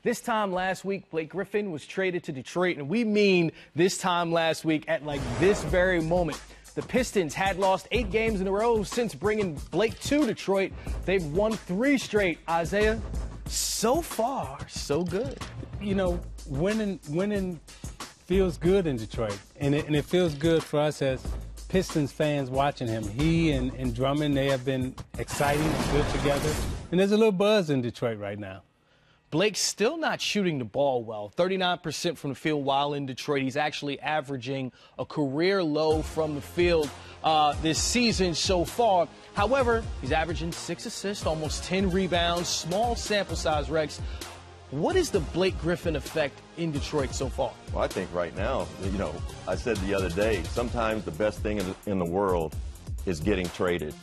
This time last week, Blake Griffin was traded to Detroit, and we mean this time last week at like this very moment. The Pistons had lost 8 games in a row since bringing Blake to Detroit. They've won 3 straight. Isaiah, so far, so good. You know, winning feels good in Detroit, and it feels good for us as Pistons fans watching him. He and Drummond, they have been exciting and good together, and there's a little buzz in Detroit right now. Blake's still not shooting the ball well. 39% from the field while in Detroit. He's actually averaging a career low from the field this season so far. However, he's averaging 6 assists, almost 10 rebounds, small sample size, Rex. What is the Blake Griffin effect in Detroit so far? Well, I think right now, you know, I said the other day, sometimes the best thing in the world is getting traded.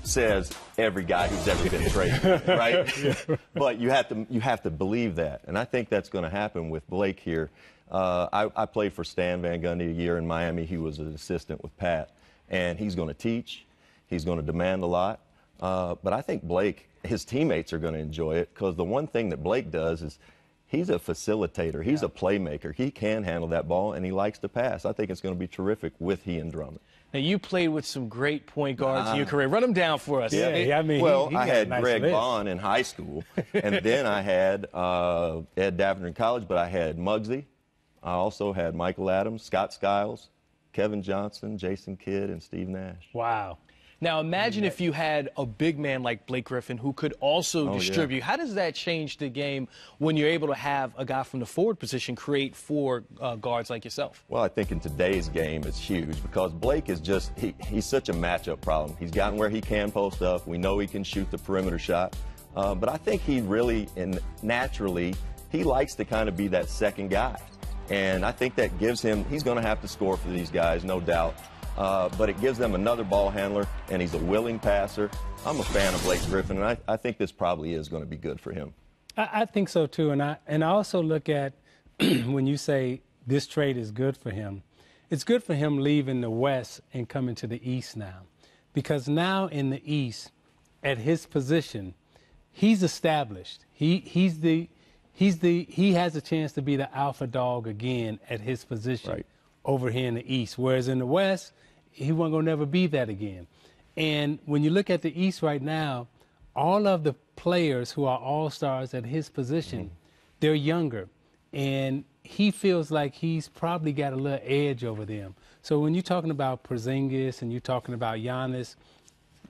Says every guy who's ever been traded, right? Yeah. But you have to believe that, and I think that's going to happen with Blake here. I played for Stan Van Gundy a year in Miami. He was an assistant with Pat, and he's going to teach. He's going to demand a lot. But I think Blake, his teammates are going to enjoy it because the one thing that Blake does is he's a facilitator. He's a playmaker. He can handle that ball, and he likes to pass. I think it's going to be terrific with he and Drummond. Now, you played with some great point guards in your career. Run them down for us. Yeah, I mean, well, he I had nice Greg list. Vaughn in high school, and then I had Ed Davenport in college, but I had Muggsy. I also had Michael Adams, Scott Skiles, Kevin Johnson, Jason Kidd, and Steve Nash. Wow. Now, imagine if you had a big man like Blake Griffin who could also distribute. Yeah. How does that change the game when you're able to have a guy from the forward position create for guards like yourself? Well, I think in today's game it's huge because Blake is just, he's such a matchup problem. He's gotten where he can post up. We know he can shoot the perimeter shot. But I think he really, and naturally, he likes to kind of be that second guy. And I think that gives him, he's going to have to score for these guys, no doubt. But it gives them another ball handler, and he's a willing passer. I'm a fan of Blake Griffin, and I think this probably is going to be good for him. I think so, too. And I also look at when you say this trade is good for him, it's good for him leaving the West and coming to the East now. Because now in the East, at his position, he's established. He has a chance to be the alpha dog again at his position over here in the East. Whereas in the West, he wasn't going to never be that again. And when you look at the East right now, all of the players who are all-stars at his position, they're younger. And he feels like he's probably got a little edge over them. So when you're talking about Porzingis and you're talking about Giannis,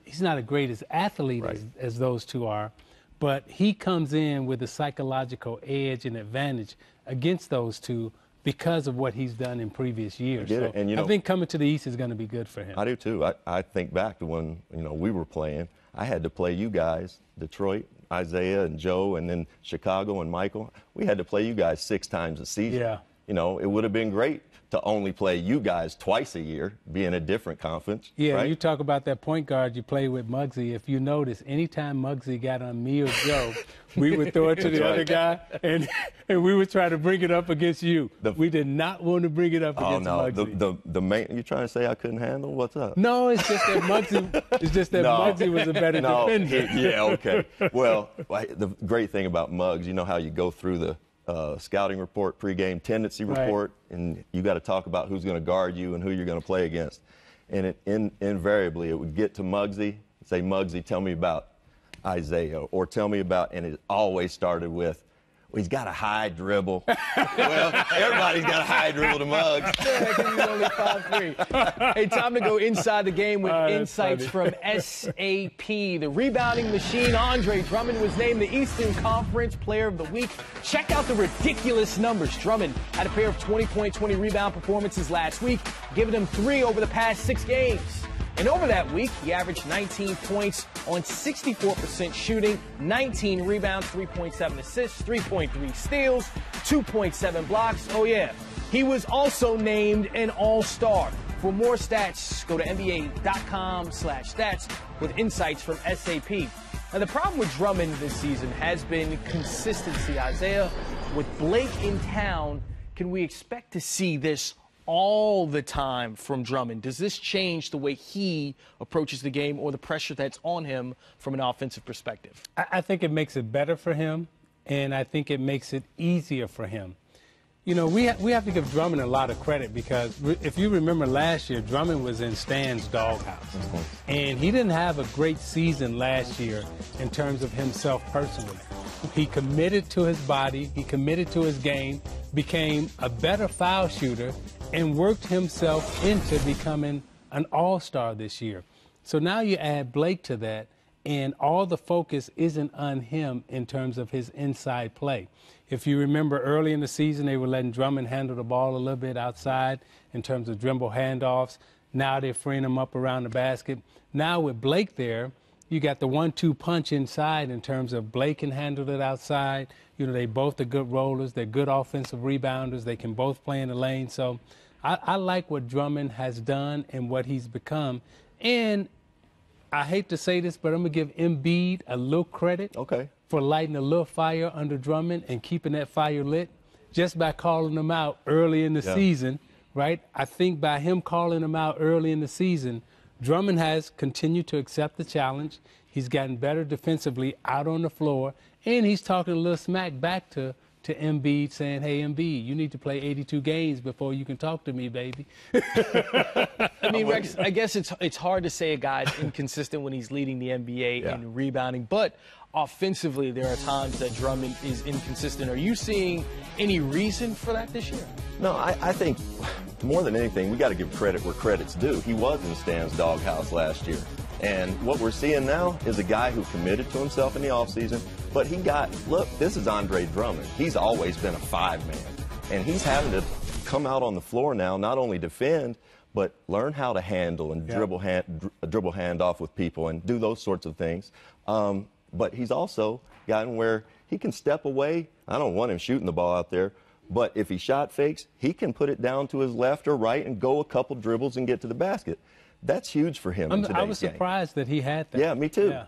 he's not as great as athlete as those two are, but he comes in with a psychological edge and advantage against those two because of what he's done in previous years. So and, you know, I think coming to the East is going to be good for him. I do, too. I think back to when, you know, we were playing. I had to play you guys, Detroit, Isaiah and Joe, and then Chicago and Michael. We had to play you guys 6 times a season. Yeah. You know, it would have been great to only play you guys twice a year, be in a different conference. Yeah, right? You talk about that point guard you play with Muggsy. If you notice, anytime Muggsy got on me or Joe, we would throw it to the other guy, and we would try to bring it up against you. We did not want to bring it up against Muggsy. The main, you trying to say I couldn't handle? What's up? No, it's just that Muggsy was a better defender. Yeah, okay. Well, the great thing about Muggs, you know how you go through the scouting report, pregame tendency report, and you got to talk about who's going to guard you and who you're going to play against. And invariably, it would get to Muggsy, say, Muggsy, tell me about Isaiah, or tell me about, and it always started with, well, he's got a high dribble. Well, everybody's got a high dribble to Muggs. Yeah, he's only 5'3". Hey, time to go inside the game with insights from SAP. The rebounding machine, Andre Drummond, was named the Eastern Conference Player of the Week. Check out the ridiculous numbers. Drummond had a pair of 20-point, 20-rebound performances last week, giving him 3 over the past 6 games. And over that week, he averaged 19 points on 64% shooting, 19 rebounds, 3.7 assists, 3.3 steals, 2.7 blocks. Oh, yeah. He was also named an All-Star. For more stats, go to NBA.com/stats with insights from SAP. Now, the problem with Drummond this season has been consistency. Isaiah, with Blake in town, can we expect to see this all the time from Drummond? Does this change the way he approaches the game or the pressure that's on him from an offensive perspective? I think it makes it better for him, and I think it makes it easier for him. You know, we have to give Drummond a lot of credit because if you remember last year, Drummond was in Stan's doghouse. And he didn't have a great season last year in terms of himself personally. He committed to his body, he committed to his game, became a better foul shooter, and worked himself into becoming an all-star this year. So now you add Blake to that, and all the focus isn't on him in terms of his inside play. If you remember early in the season, they were letting Drummond handle the ball a little bit outside in terms of dribble handoffs. Now they're freeing him up around the basket. Now with Blake there, you got the 1-2 punch inside in terms of Blake can handle it outside. You know, they both are good rollers. They're good offensive rebounders. They can both play in the lane. So I like what Drummond has done and what he's become. And I hate to say this, but I'm going to give Embiid a little credit for lighting a little fire under Drummond and keeping that fire lit just by calling him out early in the season, right? I think by him calling him out early in the season, Drummond has continued to accept the challenge. He's gotten better defensively out on the floor, and he's talking a little smack back to Embiid, saying, hey, Embiid, you need to play 82 games before you can talk to me, baby. I mean, Rex, I guess it's hard to say a guy's inconsistent when he's leading the NBA in rebounding, but offensively there are times that Drummond is inconsistent. Are you seeing any reason for that this year? No, I think more than anything, we got to give credit where credit's due. He was in Stan's doghouse last year. And what we're seeing now is a guy who committed to himself in the offseason, but look, this is Andre Drummond. He's always been a 5-man. And he's having to come out on the floor now, not only defend, but learn how to handle and dribble handoff with people and do those sorts of things. But he's also gotten where he can step away. I don't want him shooting the ball out there, but if he shot fakes, he can put it down to his left or right and go a couple dribbles and get to the basket. That's huge for him in today's game. I was surprised that he had that. Yeah, me too. Yeah.